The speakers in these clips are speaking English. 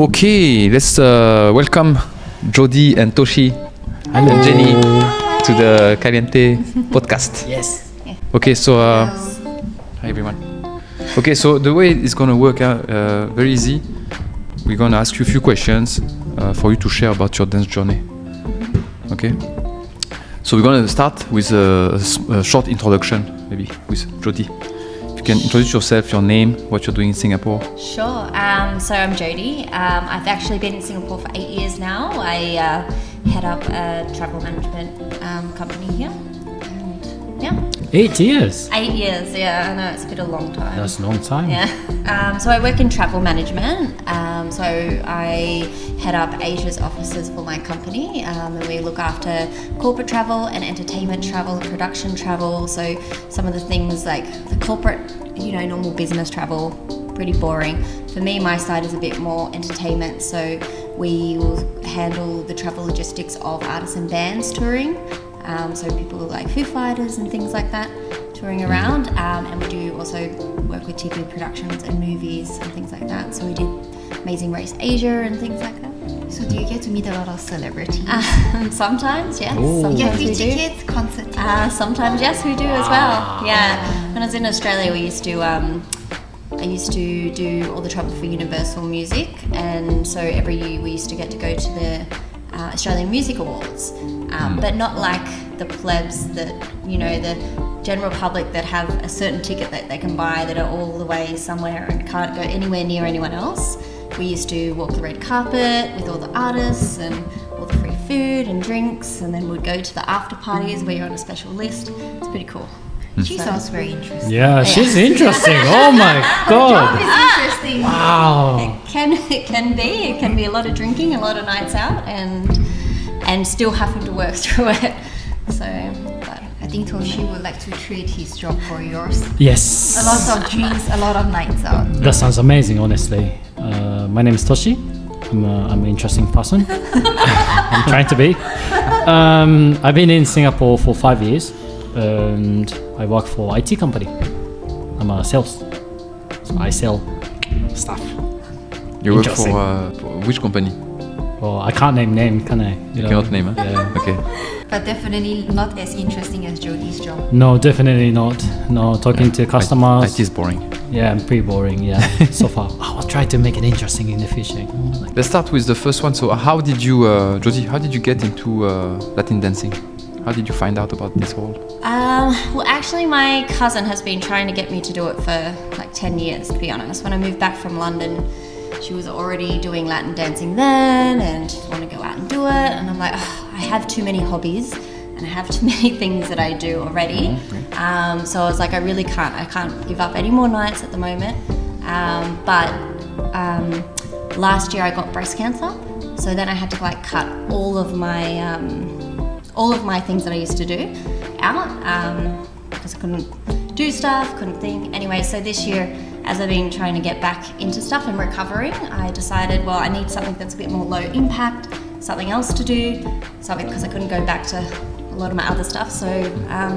Okay, let's welcome Jodie and Toshi and Jenny to the Caliente podcast. Yes. Okay, so hi everyone. Okay, so the way it's gonna work out very easy. We're gonna ask you a few questions for you to share about your dance journey. Okay. So we're gonna start with a short introduction, maybe with Jodie. You can introduce yourself, your name, what you're doing in Singapore. Sure. So I'm Jodie. I've actually been in Singapore for 8 years now. I head up a travel management company here. And yeah. 8 years? 8 years, yeah. I know, it's been a long time. That's a long time. Yeah. So I work in travel management. So I head up Asia's offices for my company, and we look after corporate travel and entertainment travel, production travel. So some of the things like the corporate, normal business travel, pretty boring. For me, my side is a bit more entertainment. So we will handle the travel logistics of artists and bands touring. So people like Foo Fighters and things like that touring around, and we do also work with TV productions and movies and things like that. So we did Amazing Race Asia and things like that. So do you get to meet a lot of celebrities? Sometimes, yes. Ooh. Sometimes Get we free do. tickets, concert tickets? Sometimes, yes, we do as well. Yeah. When I was in Australia, I used to do all the travel for Universal Music, and so every year we used to get to go to the Australian Music Awards, but not like the plebs that, the general public that have a certain ticket that they can buy that are all the way somewhere and can't go anywhere near anyone else. We used to walk the red carpet with all the artists and all the free food and drinks, and then we'd go to the after parties where you're on a special list. It's pretty cool. She sounds very interesting. Yeah, she's interesting. Oh my god. It's interesting. Wow. It can be a lot of drinking, a lot of nights out, and still having to work through it. So, but I think Toshi would like to trade his job for yours. Yes. A lot of drinks, a lot of nights out. That sounds amazing, honestly. My name is Toshi. I'm an interesting person. I'm trying to be. I've been in Singapore for 5 years, and I work for IT company. I'm a sales. So I sell stuff. You work Interesting. for which company? Well, I can't name, can I? You cannot name, huh? Yeah. Okay. But definitely not as interesting as Jodie's job. No, definitely not. No, talking to customers. IT is boring. Yeah, I'm pretty boring. Yeah, so far. I'll try to make it interesting in the future. Let's start with the first one. So how did you, Jodie, how did you get into Latin dancing? How did you find out about this whole? well, actually, my cousin has been trying to get me to do it for like 10 years, to be honest. When I moved back from London, she was already doing Latin dancing then, and she'd want to go out and do it. And I'm like, I have too many hobbies, and I have too many things that I do already. So I was like, I can't give up any more nights at the moment. But last year I got breast cancer, so then I had to cut all of my things that I used to do out, because I couldn't do stuff, couldn't think. Anyway, so this year, as I've been trying to get back into stuff and recovering, I decided, well, I need something that's a bit more low impact, something else to do, because I couldn't go back to a lot of my other stuff. So I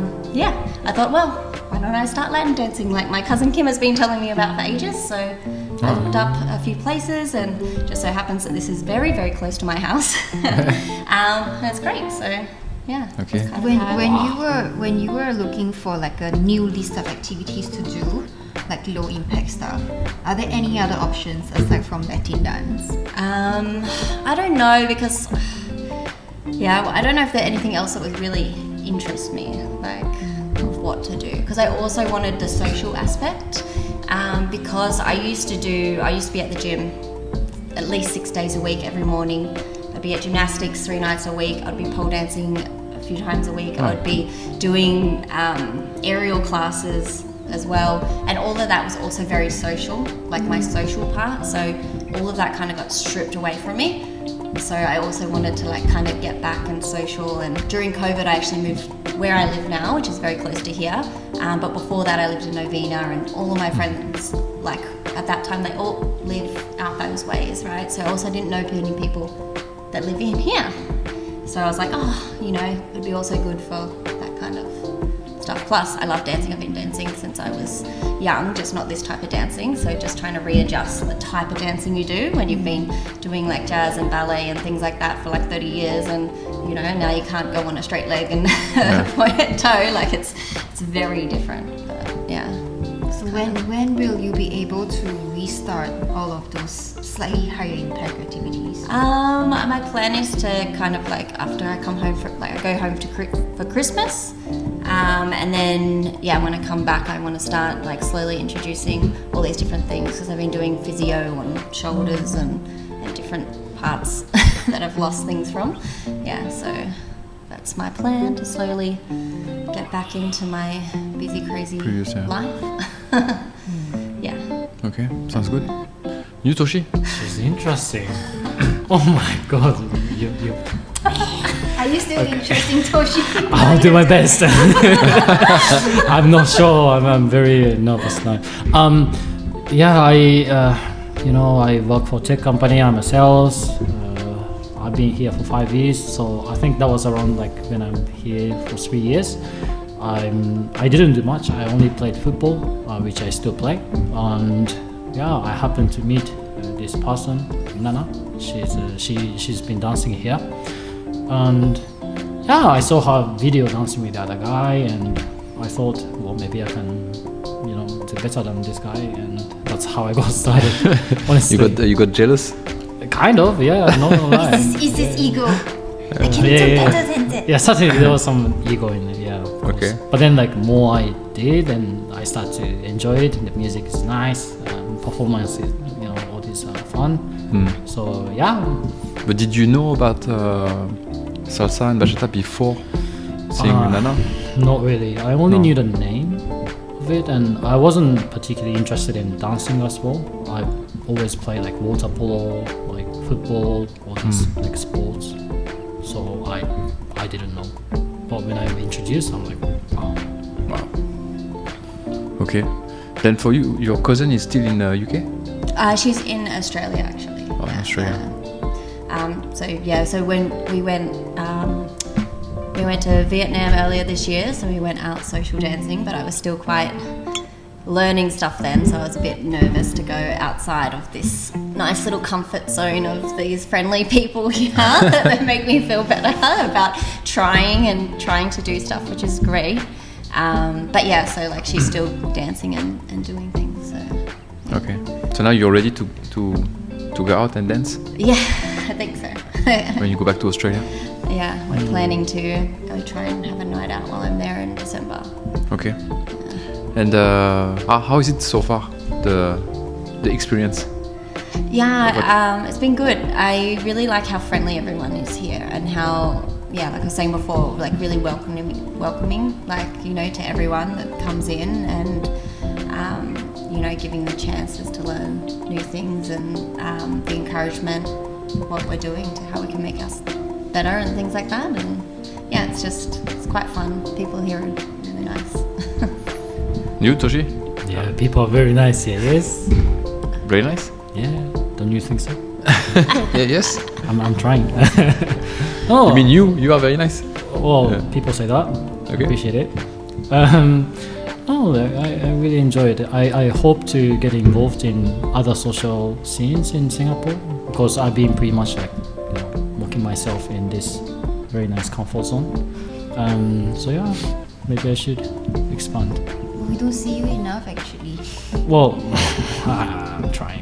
thought, well, why don't I start Latin dancing like my cousin Kim has been telling me about for ages. So I looked up a few places, and just so happens that this is very, very close to my house. It's great. So yeah. Okay. that's kind of When you were looking for a new list of activities to do, like low impact stuff, are there any other options aside from Latin dance? I don't know, because I don't know if there's anything else that would really interest me, of what to do. Because I also wanted the social aspect, because I used to be at the gym at least 6 days a week every morning. I'd be at gymnastics 3 nights a week. I'd be pole dancing a few times a week. I'd be doing aerial classes as well, and all of that was also very social, my social part. So all of that kind of got stripped away from me. So I also wanted to get back and social. And during COVID, I actually moved where I live now, which is very close to here. But before that, I lived in Novena, and all of my friends, at that time, they all live out those ways, right? So I also didn't know many people that live in here. So I was like, it would be also good for that kind of stuff. Plus, I love dancing. I've been dancing since I was young, just not this type of dancing. So just trying to readjust the type of dancing you do when you've been doing like jazz and ballet and things like that for like 30 years, and you know now you can't go on a straight leg and pointed toe. Like it's very different. But yeah. So when will you be able to restart all of those slightly higher impact activities? My plan is to kind of like after I come home I go home for Christmas, and then when I come back I want to start like slowly introducing all these different things, because I've been doing physio on shoulders and different parts that I've lost things from. Yeah, so that's my plan, to slowly get back into my busy, crazy life. Yeah. Okay, sounds good. You, Toshi? She's interesting. Oh my god, you. Are you still interesting, Toshi? I'll do my best. I'm not sure. I'm very nervous now. I work for a tech company. I'm a sales. I've been here for 5 years, so I think that was around like when I'm here for 3 years. I didn't do much. I only played football, which I still play, and I happened to meet this person, Nana. She's been dancing here, and I saw her video dancing with the other guy, and I thought, well, maybe I can, do better than this guy, and that's how I got started. Honestly, You got jealous? Kind of, yeah. Not gonna lie. Is this ego? I can do better than that. Yeah, certainly there was some ego in it, yeah. Of course. Okay. But then, like, more I did, and I started to enjoy it. The music is nice, performance is, all these are fun. So yeah. But did you know about salsa and bachata before seeing Nana? Not really. I only knew the name of it, and I wasn't particularly interested in dancing as well. I always play like water polo, like football, all these like sports. So I didn't know. But when I'm introduced, I'm like, wow. Okay. Then for you, your cousin is still in UK? She's in Australia actually. Oh, in Australia. So when we went to Vietnam earlier this year, so we went out social dancing, but I was still quite learning stuff then, so I was a bit nervous to go outside of this nice little comfort zone of these friendly people here that make me feel better about trying to do stuff, which is great. But yeah, so like she's still dancing and doing things. So yeah. Okay. So now you're ready to go out and dance? Yeah, I think so. When you go back to Australia? Yeah, we're planning to go try and have a night out while I'm there in December. Okay. And how is it so far, the experience? Yeah, it's been good. I really like how friendly everyone is here, and how, like I was saying before, like really welcoming, like, to everyone that comes in, and giving the chances to learn new things, and the encouragement, what we're doing, to how we can make us better and things like that. And yeah, it's quite fun. People here are really nice. You, Toshi? Yeah, people are very nice here, yes? Very nice? Yeah, don't you think so? Yeah, yes. I'm trying. Oh, You mean you are very nice? Well, people say that. Okay. Appreciate it. I really enjoy it. I hope to get involved in other social scenes in Singapore, because I've been pretty much like, working myself in this very nice comfort zone. So yeah, maybe I should expand. We don't see you enough, actually. Well, I'm trying.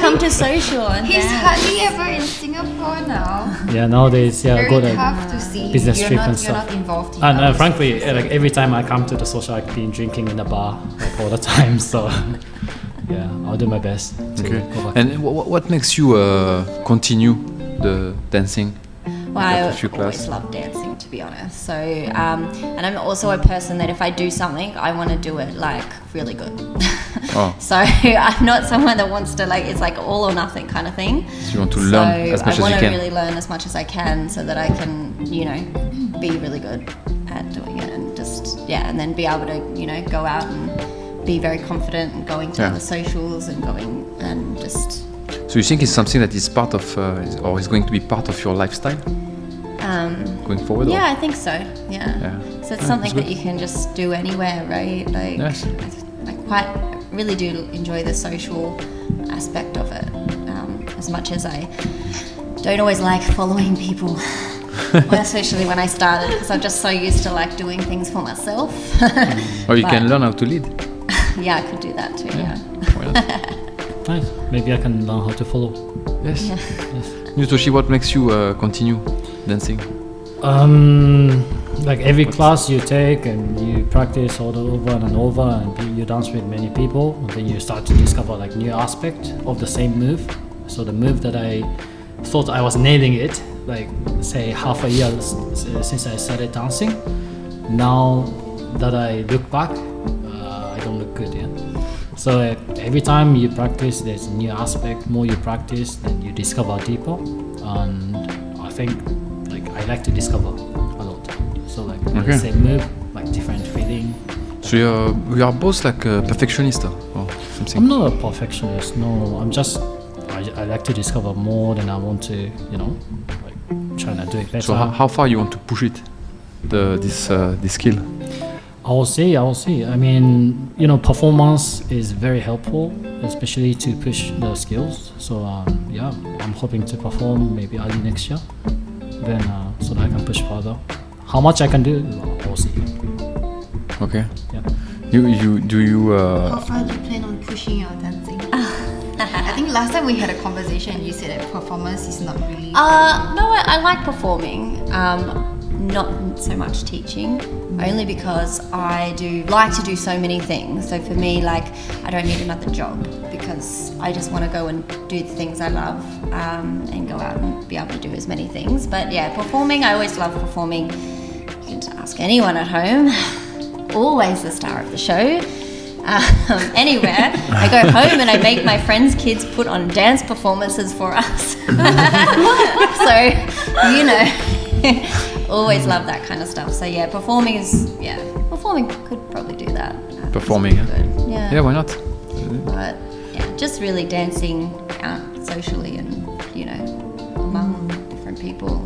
Come to social and He's dance. hardly ever in Singapore now. Yeah, nowadays, Very go to tough to see. business you're trip not, and you're stuff. not involved in And others. frankly, like every time I come to the social, I've been drinking in the bar like all the time. So yeah, I'll do my best to Okay. go back. And what makes you continue the dancing? Well, I After a few always class. love dancing, to be honest. So, and I'm also a person that if I do something, I want to do it like really good. Oh. So I'm not someone that wants to like, it's like all or nothing kind of thing. So you want to learn as much as I want you to can. really learn as much as I can, so that I can, be really good at doing it, and just, and then be able to, go out and be very confident and going to Yeah. the socials and going and just, So you think it's something that is part of, or is going to be part of your lifestyle? going forward? Yeah, or? I think so. Yeah. Yeah. So it's Yeah, something that's that you can just do anywhere, right? Like, Yes. I quite really do enjoy the social aspect of it, as much as I don't always like following people. Well, especially when I started, because I'm just so used to like doing things for myself. Or you But- can learn how to lead. Yeah, I could do that too. Yeah. Why not? Nice. Maybe I can learn how to follow. Yes. Yeah. You, Toshi, what makes you continue dancing? Like every class you take and you practice all over and over, and you dance with many people, and then you start to discover like new aspect of the same move. So the move that I thought I was nailing it, like say half a year since I started dancing, now that I look back, I don't look good. Yeah. So every time you practice, there's a new aspect. More you practice, then you discover deeper. And I think like I like to discover a lot. So like Okay. the same move, like different feeling. So you are both like a perfectionist or something? I'm not a perfectionist. No, I'm just I like to discover more than I want to. Like trying to do it better. So how far you want to push it, this skill? I will see. I mean, performance is very helpful, especially to push the skills. So yeah, I'm hoping to perform maybe early next year, then so that I can push further. How much I can do, I'll see. Okay. Yeah. How far do you plan on pushing your dancing? I think last time we had a conversation, you said that performance is not really. No, I like performing. Not so much teaching, only because I do like to do so many things. So for me, like, I don't need another job because I just want to go and do the things I love, and go out and be able to do as many things. But yeah, performing, I always love performing. You can ask anyone at home. Always the star of the show. Anywhere. I go home and I make my friends' kids put on dance performances for us. So, always love that kind of stuff. So yeah, performing could probably do that. Performing, yeah? Good. Yeah. Yeah, why not? But yeah, just really dancing out socially and, among different people.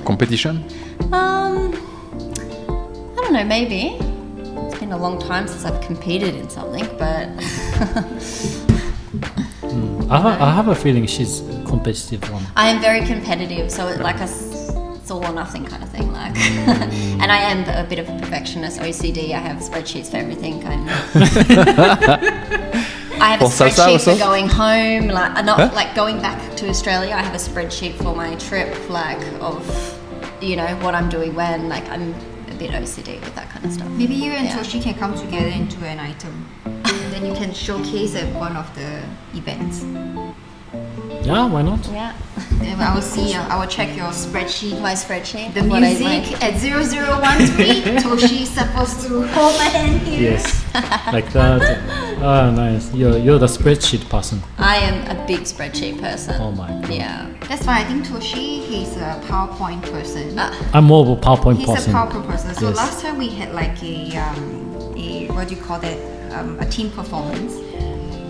Competition? I don't know, maybe. It's been a long time since I've competed in something, but I have a feeling she's a competitive one. I am very competitive, so it's like it's all or nothing kind of thing. Like, and I am a bit of a perfectionist, OCD. I have spreadsheets for everything, kind of. I have a For salsa spreadsheet also? for going home, like going back to Australia. I have a spreadsheet for my trip, like of what I'm doing when. Like I'm a bit OCD with that kind of stuff. Maybe you and Yeah. Toshi can come together into an item. And then you can showcase at one of the events. Yeah, why not? Yeah, Then I will see, I will check your spreadsheet. my spreadsheet. The what I music at 0013, Toshi is supposed to hold my hand here. Yes, like that. Ah, nice. You're the spreadsheet person. I am a big spreadsheet person. Oh my god. Yeah. That's fine. I think Toshi, he's a PowerPoint person. I'm more of a PowerPoint He's person. a PowerPoint person. So Yes. last time we had like a what do you call that? A team performance,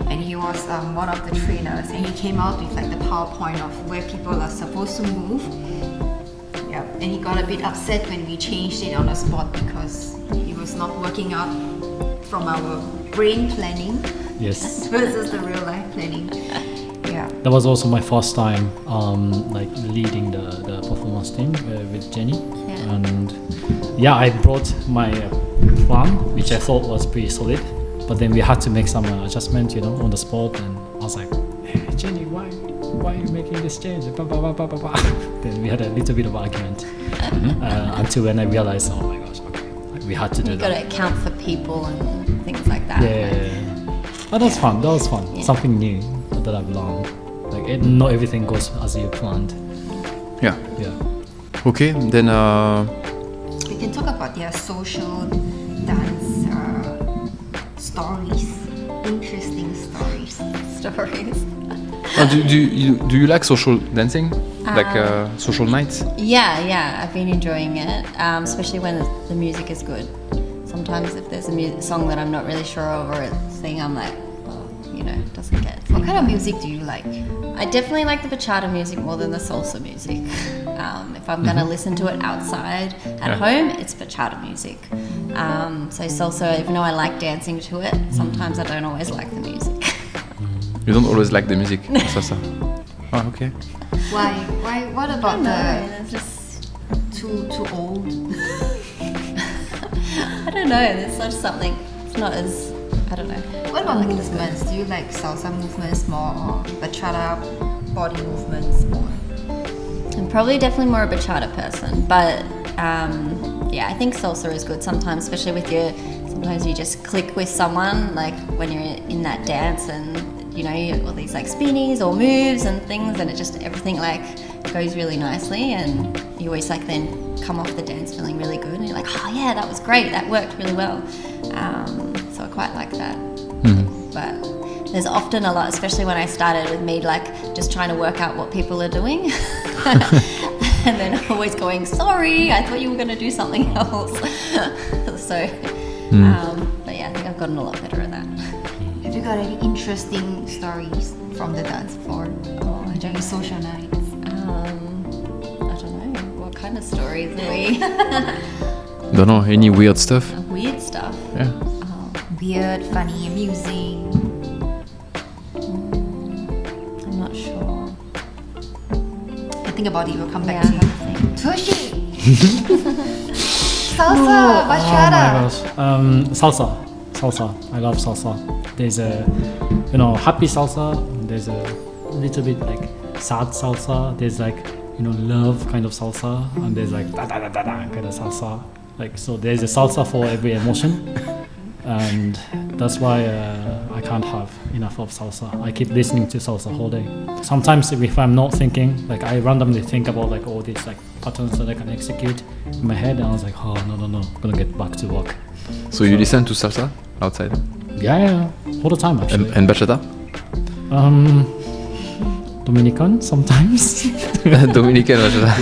and he was one of the trainers, and he came out with like the PowerPoint of where people are supposed to move. Yeah, and he got a bit upset when we changed it on the spot because it was not working out from our brain planning Yes. versus the real life planning. Yeah. That was also my first time like leading the performance team with Jenny. Yeah. And yeah, I brought my plan, which I thought was pretty solid. But then we had to make some adjustment, on the spot. And I was like, hey, Jenny, why are you making this change? Bah, bah, bah, bah, bah, bah. Then we had a little bit of argument until when I realized, oh my gosh, okay, like, we had to do You've got that. to account for people and things like that. Yeah. But that's fun. That was fun. Yeah. Something new that I've learned. Like not everything goes as you planned. Yeah. Yeah. Okay, then We can talk about their social dance stories, interesting stories. Stories. do you like social dancing? Like social nights? Yeah, I've been enjoying it, especially when the music is good. Sometimes if there's a song that I'm not really sure of or a thing, I'm like, it doesn't get. What kind of music do you like? I definitely like the bachata music more than the salsa music. If I'm gonna listen to it outside at home, it's bachata music. So salsa, even though I like dancing to it, sometimes I don't always like the music. You don't always like the music, salsa. Oh, okay. Why? What about It's just too old? I don't know. There's just something. It's not as I don't know. What about movements? Do you like salsa movements more or bachata body movements more? I'm probably definitely more a bachata person, but I think salsa is good sometimes, especially with sometimes you just click with someone, like when you're in that dance and, you know, you have all these like spinnies or moves and things and it just, everything like goes really nicely and you always like then come off the dance feeling really good and you're like, oh yeah, that was great, that worked really well. So I quite like that. But there's often a lot, especially when I started with me, like just trying to work out what people are doing. And then always going, sorry, I thought you were going to do something else. But yeah, I think I've gotten a lot better at that. Have you got any interesting stories from the dance floor during social nights? I don't know, what kind of stories are we? Don't know, any weird stuff? Weird stuff. Yeah. Weird, funny, amusing. I'm not sure. I think about it, we'll come back Yeah, to you. I think. Toshi! Salsa, bachata. Oh my gosh. Salsa. I love salsa. There's a, happy salsa. There's a little bit like sad salsa. There's like, love kind of salsa. And there's like da da da da da kind of salsa. Like, so there's a salsa for every emotion. And that's why I can't have enough of salsa. I keep listening to salsa whole day. Sometimes if I'm not thinking, like I randomly think about like all these like patterns that I can execute in my head and I was like, oh no, I'm gonna get back to work. So you listen to salsa outside? Yeah, all the time actually. And bachata? Dominican sometimes. Dominican bachata.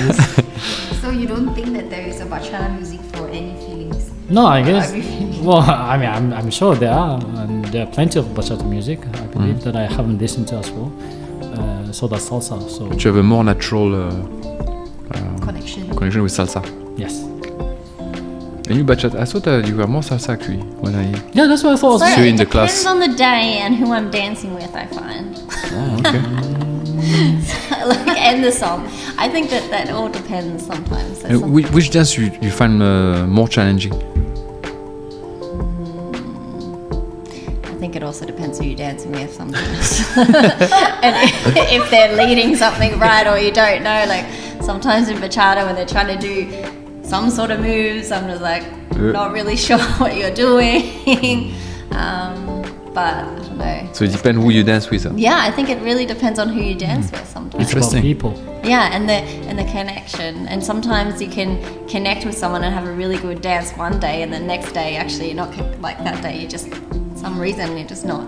So you don't think that there is a bachata music for any feelings? No, I guess. Well, I mean, I'm sure there are, and there are plenty of bachata music. I believe that I haven't listened to as well. So that's salsa. So But you have a more natural Connection. connection with salsa. yes. And you bachata? I thought that you were more salsa actually when I. Yeah, that's what I thought. So So it in the depends class. on the day and who I'm dancing with, I find. Oh, okay. And the song. I think that all depends sometimes. So And which dance you find more challenging? I think it also depends who you're dancing with sometimes. And if they're leading something right or you don't know, like sometimes in bachata when they're trying to do some sort of moves, I'm just like not really sure what you're doing. But I don't know. So it depends who you dance with. Huh? Yeah, I think it really depends on who you dance with sometimes. It's about Interesting. people. Yeah, and the connection. And sometimes you can connect with someone and have a really good dance one day, and the next day actually you're not like that day. You just some reason you're just not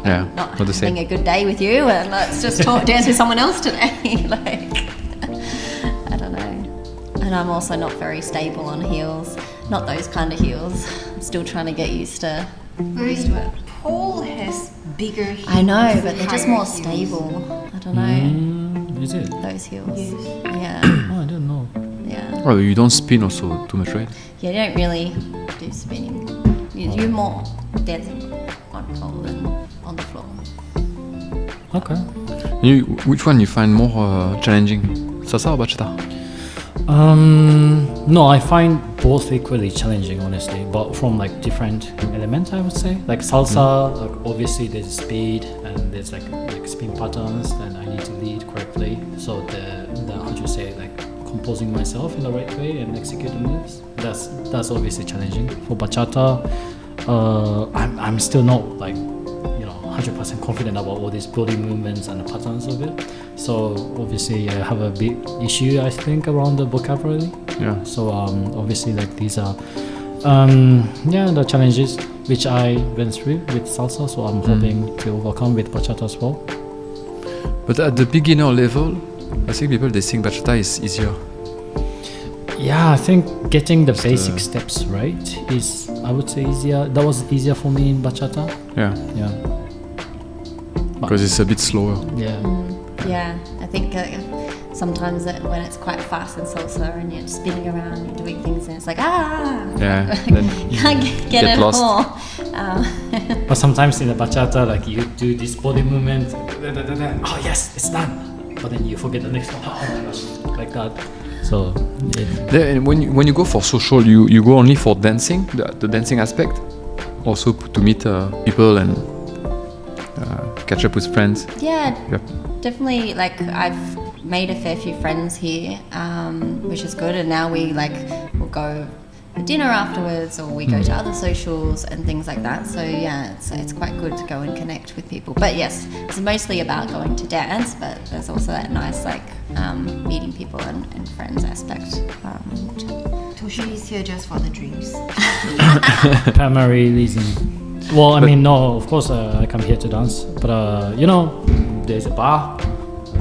Yeah, not not the same. having a good day with you, and let's just dance with someone else today. Like I don't know. And I'm also not very stable on heels. Not those kind of heels. I'm still trying to get used to it. Pole has bigger heels. I know, but they're just higher more heels. stable. I don't know. Is it? Those heels. Yeah. Oh, I don't know. Yeah. Oh, you don't spin also too much, right? Yeah, you don't really do spinning. You're more dancing on pole than on the floor. Okay. Which one you find more challenging? Salsa or bachata? No, I find both equally challenging, honestly, but from like different elements, I would say. Like salsa, like obviously there's speed and there's like spin patterns, and I need to lead correctly. So the how do you say, like composing myself in the right way and execute the moves. That's obviously challenging. For bachata, I'm still not like 100% confident about all these body movements and the patterns of it. So obviously I have a big issue, I think, around the vocabulary. Yeah. So obviously like these are the challenges which I went through with salsa. So I'm hoping to overcome with bachata as well. But at the beginner level, I think people they think bachata is easier. Yeah, I think getting the basic steps right is, I would say, easier. That was easier for me in bachata. Yeah. Yeah. Because it's a bit slower. Yeah. Yeah, I think sometimes when it's quite fast in salsa and you're spinning around, you're doing things, and it's like Yeah, then can't get it lost. all. But sometimes in the bachata, like you do this body movement, oh yes, it's done. But then you forget the next one. Oh my gosh, like that. So Then when you go for social, you go only for dancing, the dancing aspect, also to meet people and catch up with friends. Yeah, Yep. definitely. Like I've made a fair few friends here, which is good. And now we will go for dinner afterwards, or we go to other socials and things like that. So yeah, it's quite good to go and connect with people. But yes, it's mostly about going to dance. But there's also that nice meeting people and friends aspect. Toshi is here just for the drinks. primary reason. Well, I mean, no, of course I come here to dance, but there's a bar,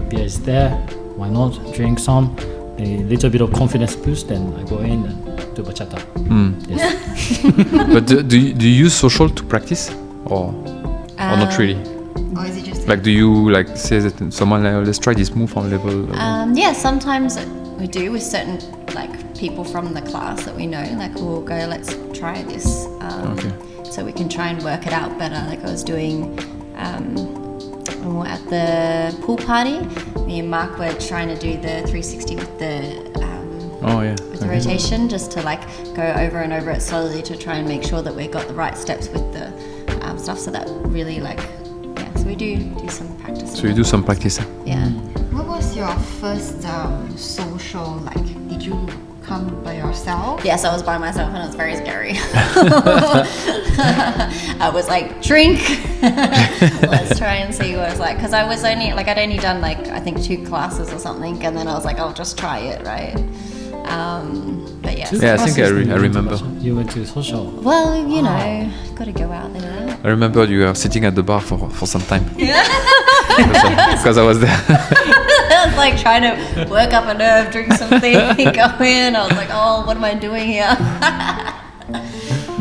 beer is there. Why not drink some? A little bit of confidence boost, then I go in and do bachata. Yes. But do you use social to practice, or not really? Or is it just Like, do you say that someone let's try this move on level? Yeah, sometimes we do with certain people from the class that we know. Like we'll go, let's try this. Okay. So we can try and work it out better. Like I was doing when we were at the pool party, me and Mark were trying to do the 360 with the with the rotation, just to go over and over it slowly to try and make sure that we got the right steps with the stuff. So that really so we do some practice. So you do some practice. Yeah. What was your first social like? Did you come by yourself? Yes, I was by myself and it was very scary. I was like, drink. Let's try and see what it's like. Because I was only, I'd only done I think 2 classes or something. And then I was like, I'll just try it, right? But yes. Yeah, I think I remember. You went to social. Well, got to go out there. I remember you were sitting at the bar for some time. Yeah. Because I was there. I was trying to work up a nerve, drink something, go in. I was like, oh, what am I doing here?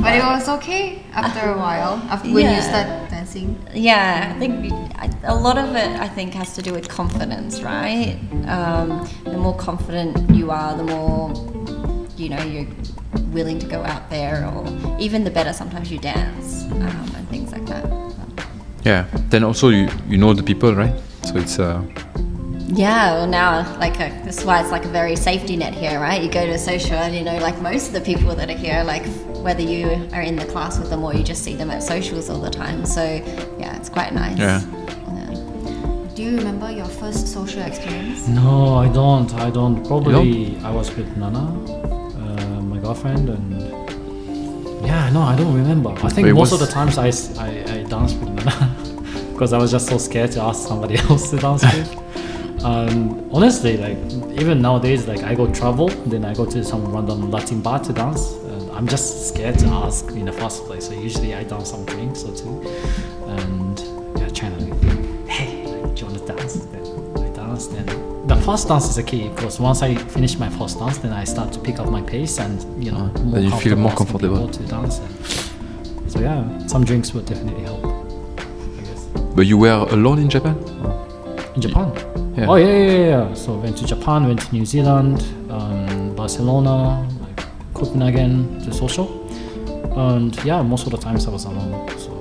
But it was okay after a while, when you start dancing. Yeah, I think a lot of it, has to do with confidence, right? The more confident you are, the more, you're willing to go out there, or even the better sometimes you dance and things like that. Yeah. Then also you know the people, right? So it's Yeah, well now, this is why it's a very safety net here, right? You go to a social and most of the people that are here, whether you are in the class with them or you just see them at socials all the time. So yeah, it's quite nice. Yeah. Do you remember your first social experience? No, I don't. Probably I was with Nana, my girlfriend, and yeah, no, I don't remember. I think most of the times I danced with Nana because I was just so scared to ask somebody else to dance with. Honestly, even nowadays, I go travel, then I go to some random Latin bar to dance, and I'm just scared to ask in the first place. So usually I dance some drinks or two, and trying to hey, do you want to dance? Then I dance. Then the first dance is the key, because once I finish my first dance, then I start to pick up my pace and then you feel more comfortable to dance. And so yeah, some drinks would definitely help, I guess. But you were alone in Japan? In Japan? Yeah. Oh yeah. So went to Japan, went to New Zealand, Barcelona, Copenhagen to social, and yeah, most of the times I was alone. So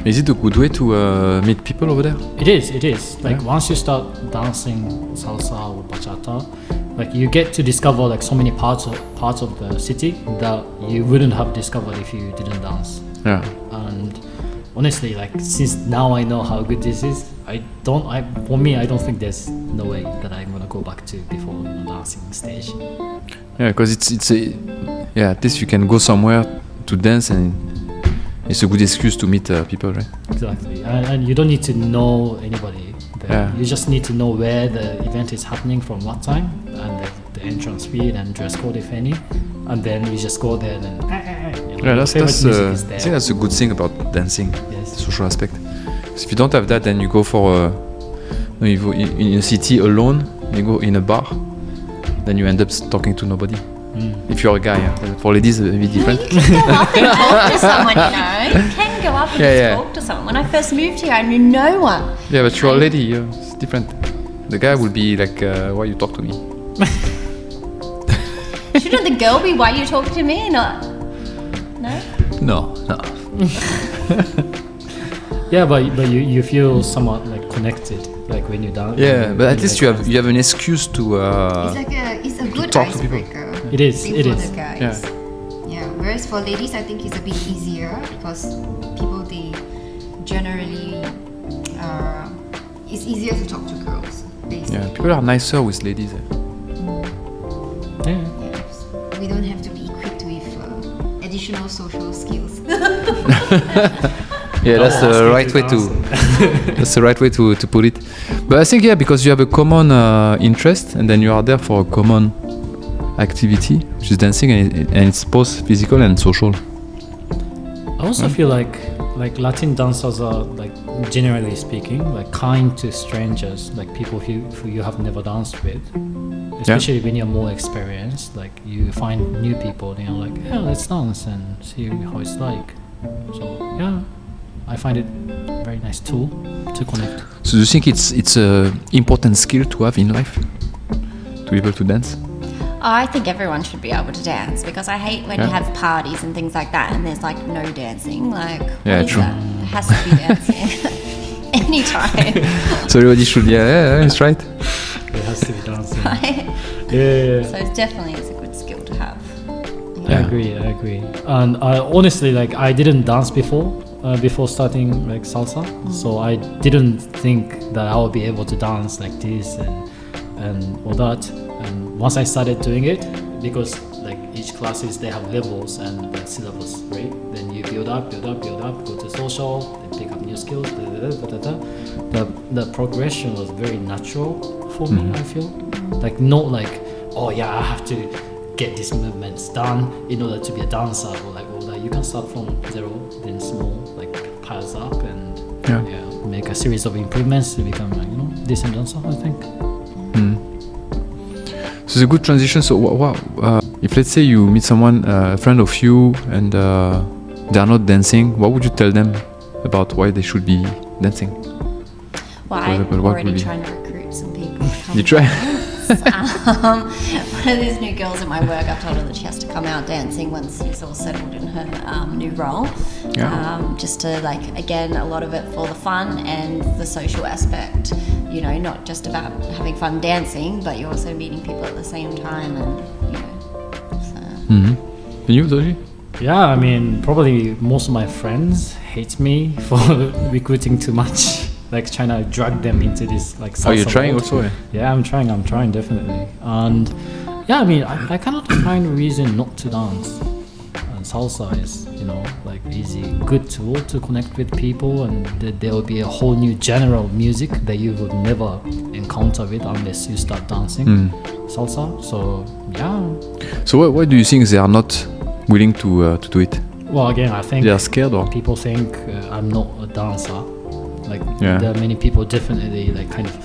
is it a good way to meet people over there? it is. Once you start dancing salsa or bachata, you get to discover so many parts of the city that you wouldn't have discovered if you didn't dance. Yeah. And honestly, since now I know how good this is, for me, I don't think there's no way that I'm gonna go back to before the dancing stage. Yeah, because at least you can go somewhere to dance, and it's a good excuse to meet people, right? Exactly, and you don't need to know anybody there. Yeah. You just need to know where the event is happening from what time, and the entrance fee and dress code, if any, and then you just go there and Yeah, your favorite music is I there. think that's a good thing about dancing, Yes. the social aspect. Because if you don't have that, then you go for you go in a city alone, you go in a bar, then you end up talking to nobody. If you're a guy, for ladies it may be different. You can go up and talk to someone, You can go up and talk to someone. When I first moved here, I knew no one. Yeah, but you're a lady, it's different. The guy will be like, why you talk to me? Shouldn't the girl be why you talk to me? Not. No. No. Yeah, but you feel somewhat like connected, like when you're down. Yeah, but at least you have an excuse to. It's a good talk to people. icebreaker. It is. For It the is. guys. Yeah. Whereas for ladies, I think it's a bit easier because people they generally it's easier to talk to girls. Basically. Yeah, people are nicer with ladies. Yeah. Yes. We don't have to be equipped with additional social skills. Yeah, that's the right way to. That's the right way to put it. But I think because you have a common interest, and then you are there for a common activity, which is dancing, and it's both physical and social. I also feel like Latin dancers are, like, generally speaking, like kind to strangers, like people who you have never danced with. Especially when you're more experienced, like you find new people and you're like, yeah, let's dance and see how it's like. So yeah, I find it a very nice tool to connect. So do you think it's a important skill to have in life, to be able to dance? I think everyone should be able to dance because I hate when you have parties and things like that and there's like no dancing. Like, Yeah, what is true. that? There has to be dancing anytime. So everybody should. Yeah, it's right. It has to be dancing. Right? Yeah. So it's definitely a good skill to have. I agree. And I honestly, like, I didn't dance before starting like salsa, so I didn't think that I would be able to dance like this and all that. And once I started doing it, because like each classes they have levels and like syllabus, right? Then you build up, go to social, then pick up new skills. The progression was very natural for me. I feel like not like, oh yeah, I have to get these movements done in order to be a dancer, or like all that. You can start from zero, then small, like piles up, and make a series of improvements to become like, decent dancer, I think. So it's a good transition. So if let's say you meet someone, a friend of you, and they are not dancing, what would you tell them about why they should be dancing? Well, For example, I'm what already would be- trying to recruit some people. to come You try? One of these new girls at my work, I've told her that she has to come out dancing once she's all settled in her new role. Yeah. Just to, like, again, a lot of it for the fun and the social aspect. You know, not just about having fun dancing, but you're also meeting people at the same time, and so. And you, Toshi? Yeah, I mean, probably most of my friends hate me for recruiting too much, like trying to drag them into this like salsa Oh, you're trying world. also? Yeah. Yeah, I'm trying definitely. And yeah, I mean, I cannot find a reason not to dance. And salsa is, like easy, good tool to connect with people, and there will be a whole new genre of music that you would never encounter with unless you start dancing salsa. So yeah. So why do you think they are not willing to do it? Well, again, I think They are scared, or? people think I'm not a dancer. Like Yeah. there are many people definitely like kind of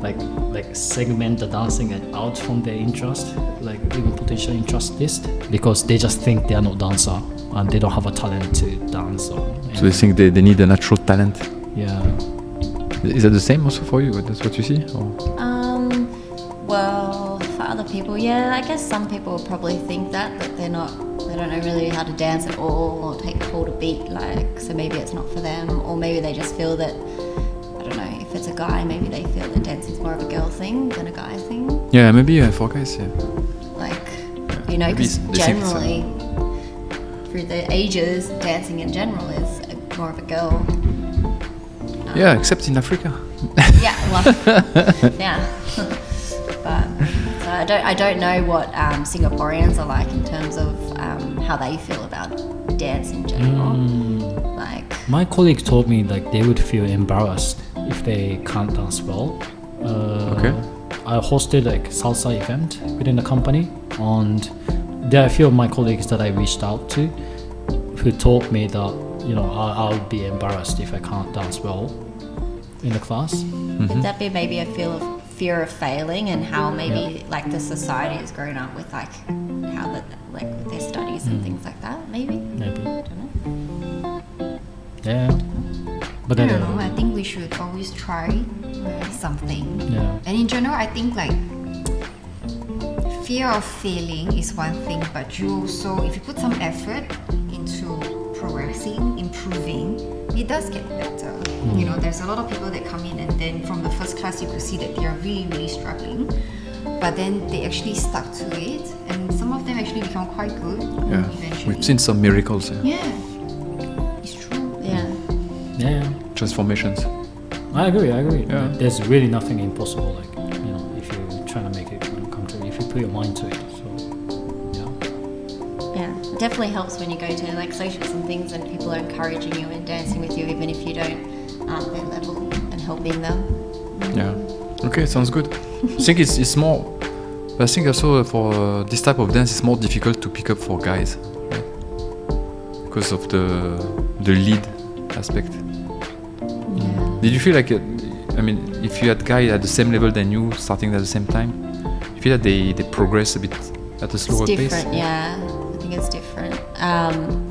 like segment the dancing out from their interest, like even potential interest list, because they just think they are not dancer and they don't have a talent to dance. So they think they need a natural talent. Yeah. Is that the same also for you? That's what you see? Or? Well, for other people, yeah, I guess some people will probably think that they don't know really how to dance at all or hold a beat, like, so maybe it's not for them, or maybe they just feel that, I don't know, if it's a guy, maybe they feel that dancing is more of a girl thing than a guy thing. Yeah, maybe for guys, yeah. Like, maybe because they think so. generally, through the ages, dancing in general is more of a girl. Yeah, except in Africa. Yeah, well, yeah. But so I don't know what Singaporeans are like in terms of how they feel about dance in general. Like, My colleague told me like they would feel embarrassed if they can't dance well. Okay. I hosted like salsa event within the company, and there are a few of my colleagues that I reached out to who told me that I'll be embarrassed if I can't dance well in the class. would that be maybe a fear of failing, and how maybe like the society has grown up with like how that like with their studies and things like that? Maybe. Maybe. I don't know. Yeah. But I then don't know. I think we should always try something. Yeah. And in general, I think like fear of failing is one thing, but you also, if you put some effort into progressing, improving, it does get better. You know, there's a lot of people that come in and then from the first class you could see that they are really, really struggling, but then they actually stuck to it, and some of them actually become quite good. Yeah, Eventually. we've seen some miracles. Yeah, it's true. Yeah. Yeah. Transformations. I agree. Yeah. There's really nothing impossible, like, you know, if you're trying to make it come true, if you put your mind to it. So, yeah. Yeah, it definitely helps when you go to like socials and things and people are encouraging you and dancing with you even if you aren't their level and helping them. Yeah. Okay, sounds good. I think it's more. But I think also for this type of dance, it's more difficult to pick up for guys, right? Because of the lead aspect. Did you feel like, I mean, if you had guys at the same level than you, starting at the same time, you feel that they progress a bit at a slower It's pace? different, yeah. I think it's different.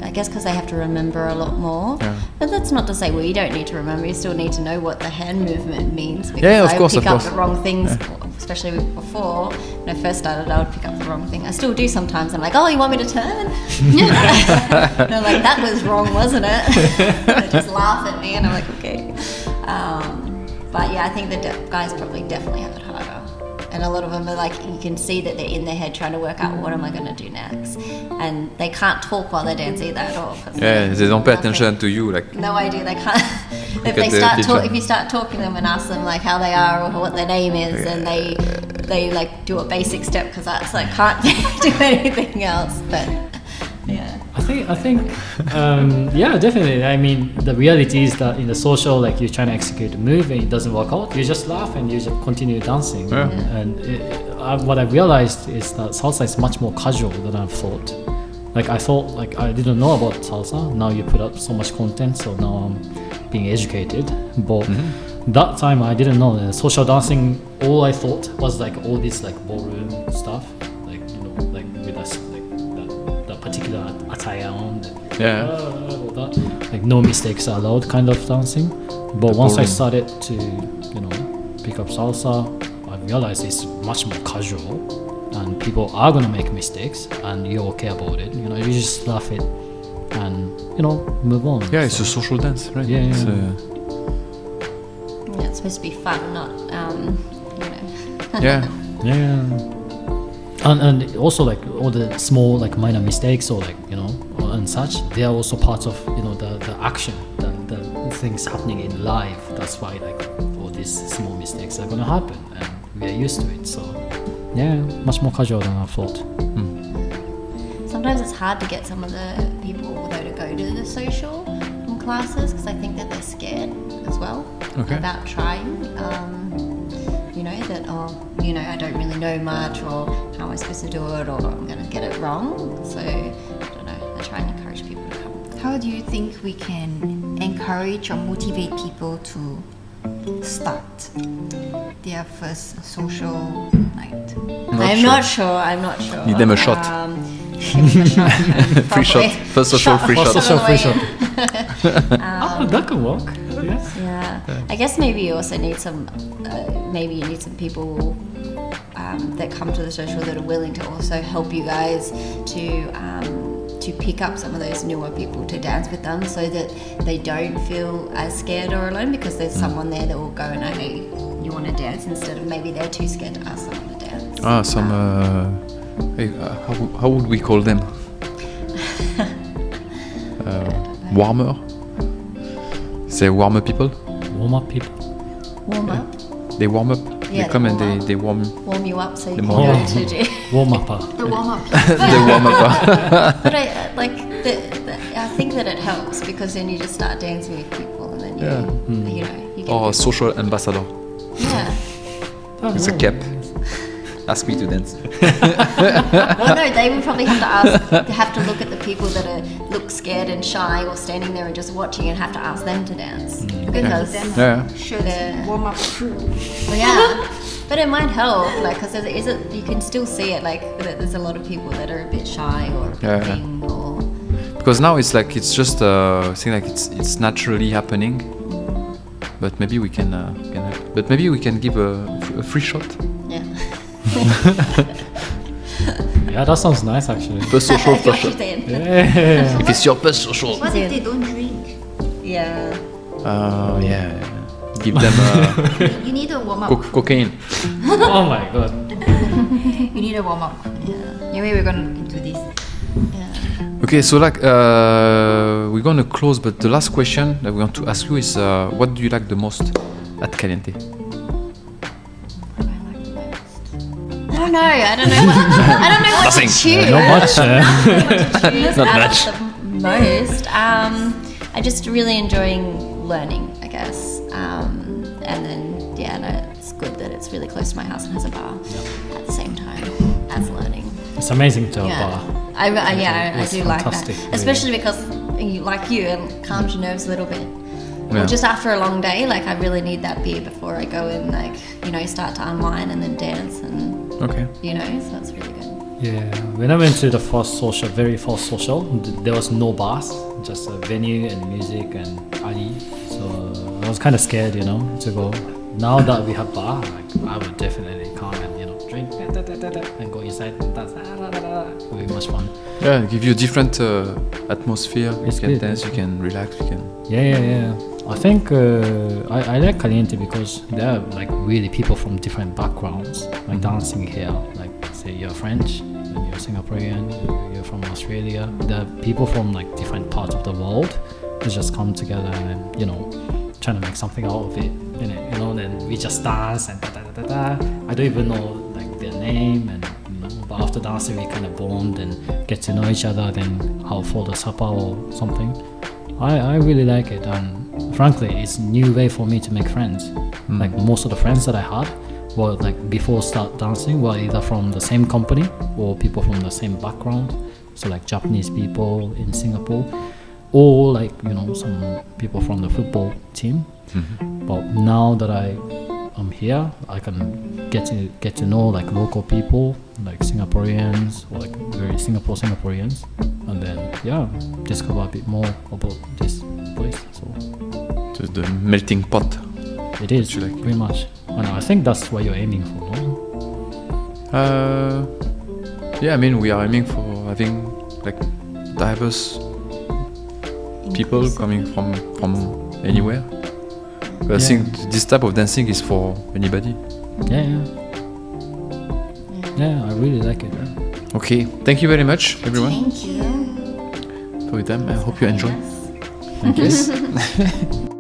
I guess because they have to remember a lot more. Yeah. But that's not to say, well, you don't need to remember. You still need to know what the hand movement means. Because Yeah, of I course, pick of up course. the wrong things, especially before. When I first started, I would pick up the wrong thing. I still do sometimes. I'm like, oh, you want me to turn? And I'm like, that was wrong, wasn't it? They just laugh at me and I'm like, okay. But yeah, I think the guys probably definitely have it harder. And a lot of them are like, you can see that they're in their head trying to work out what am I going to do next. And they can't talk while they dance either at all. Yeah, they don't pay attention to you. Like, No idea, they can't. Look at the teacher. If you start talking to them and ask them like how they are or what their name is, and they like do a basic step because that's like can't do anything else. But yeah. I think, yeah, definitely. I mean, the reality is that in the social, like you're trying to execute a move and it doesn't work out, you just laugh and you just continue dancing. Yeah. And what I realized is that salsa is much more casual than I thought. Like I thought, like I didn't know about salsa. Now you put up so much content, so now I'm being educated. But that time I didn't know. Social dancing, all I thought was like all this like ballroom stuff, like you know, like with us, like that particular attire on. yeah. All that. Like no mistakes are allowed kind of dancing. But once I ballroom. started to, you know, pick up salsa, I realized it's much more casual. And people are gonna make mistakes, and you're okay about it. You know, you just laugh it, and you know, move on. Yeah, it's a social dance, right? Yeah, It's, yeah. Yeah, it's supposed to be fun, not you know. yeah. Yeah. And also like all the small like minor mistakes or like you know and such, they are also part of you know the action, the things happening in life. That's why like all these small mistakes are gonna happen, and we are used to it. So yeah, much more casual than I thought. Sometimes it's hard to get some of the people though to go to the social classes because I think that they're scared as well about trying. You know that you know I don't really know much, or how am I supposed to do it, or I'm gonna get it wrong. So I don't know. I try and encourage people to come. How do you think we can encourage or motivate people to start their first social night? I'm not sure. Need them a shot. Give them a shot. Free shot. Probably. First social free First shot. social free Shot. Oh, that could work. Yes. Yeah, I guess maybe you also need some. Maybe you need some people that come to the social that are willing to also help you guys to pick up some of those newer people to dance with them, so that they don't feel as scared or alone because there's someone there that will go and hey, you want to dance, instead of maybe they're too scared to ask someone to dance. Hey, how would we call them? Warmer? Say warmer people? Warm up people. Warm up. They warm up. Yeah, they come they and warm they warm. Warm you up so you The can more- go to do. Warm up. The warm up. They warm up. But I like I think that it helps because then you just start dancing with people and then you know you get Or social ambassador. yeah. It's a cap. Ask me to dance. Well, no, they would probably have to look at the people that look scared and shy or standing there and just watching, and have to ask them to dance because Then Yeah. shirts, Yeah. warm up. well, yeah. But it might help, like, because you can still see it, like, that there's a lot of people that are a bit shy or a bit Yeah. thing, or Because now it's like it's just I think like it's naturally happening. but maybe we can help. But maybe we can give a free shot. Yeah. Yeah, that sounds nice actually. First social, first shot. Yeah. If it's your first social. What if they don't drink? Yeah. Yeah. Give them You need a warm up. cocaine. Oh my god. You need a warm up. Yeah. Anyway, we're gonna look into this. Yeah. Okay, so like we're gonna close, but the last question that we want to ask you is, what do you like the most at Caliente? I don't know. I don't know. I don't know what Nothing. to choose. Not much. Choose Not out much. of the most. I just really enjoying learning, I guess. And then no, it's good that it's really close to my house and has a bar at the same time as learning. It's amazing to have Yeah, a bar. I It's do like that, fantastic, really. especially because like you, it calms your nerves a little bit. Yeah. Or just after a long day, like I really need that beer before I go and start to unwind and then dance and Okay. so it's really good. Yeah, when I went to the very first social, there was no bars, just a venue and music and Ali. So I was kind of scared, to go. Now that we have bar, like I would definitely come and drink and go inside and dance. It would be much fun. Yeah, give you a different atmosphere. It's You can good. dance, you can relax, you can. Yeah. I think I like Caliente because there are like really people from different backgrounds like dancing here. Like say you're French, and you're Singaporean, you're from Australia. There are people from like different parts of the world who just come together and trying to make something out of it. Then we just dance and I don't even know like their name and but after dancing we kind of bond and get to know each other. Then out for the supper or something. I really like it, and frankly, it's a new way for me to make friends. Like most of the friends that I had were like before start dancing were either from the same company or people from the same background. So like Japanese people in Singapore, or like some people from the football team. But now that I'm here, I can get to know like local people, like Singaporeans or like very Singaporeans, and then discover a bit more about this place. So Just the melting pot. it is you like. pretty much, and I think that's what you're aiming for, no? Yeah, I mean we are aiming for having like diverse people Inclusive. coming from anywhere. But I think this type of dancing is for anybody. Yeah, I really like it. Okay, thank you very much, everyone, Thank you. for your time. I hope you enjoy. Yes. Thank you.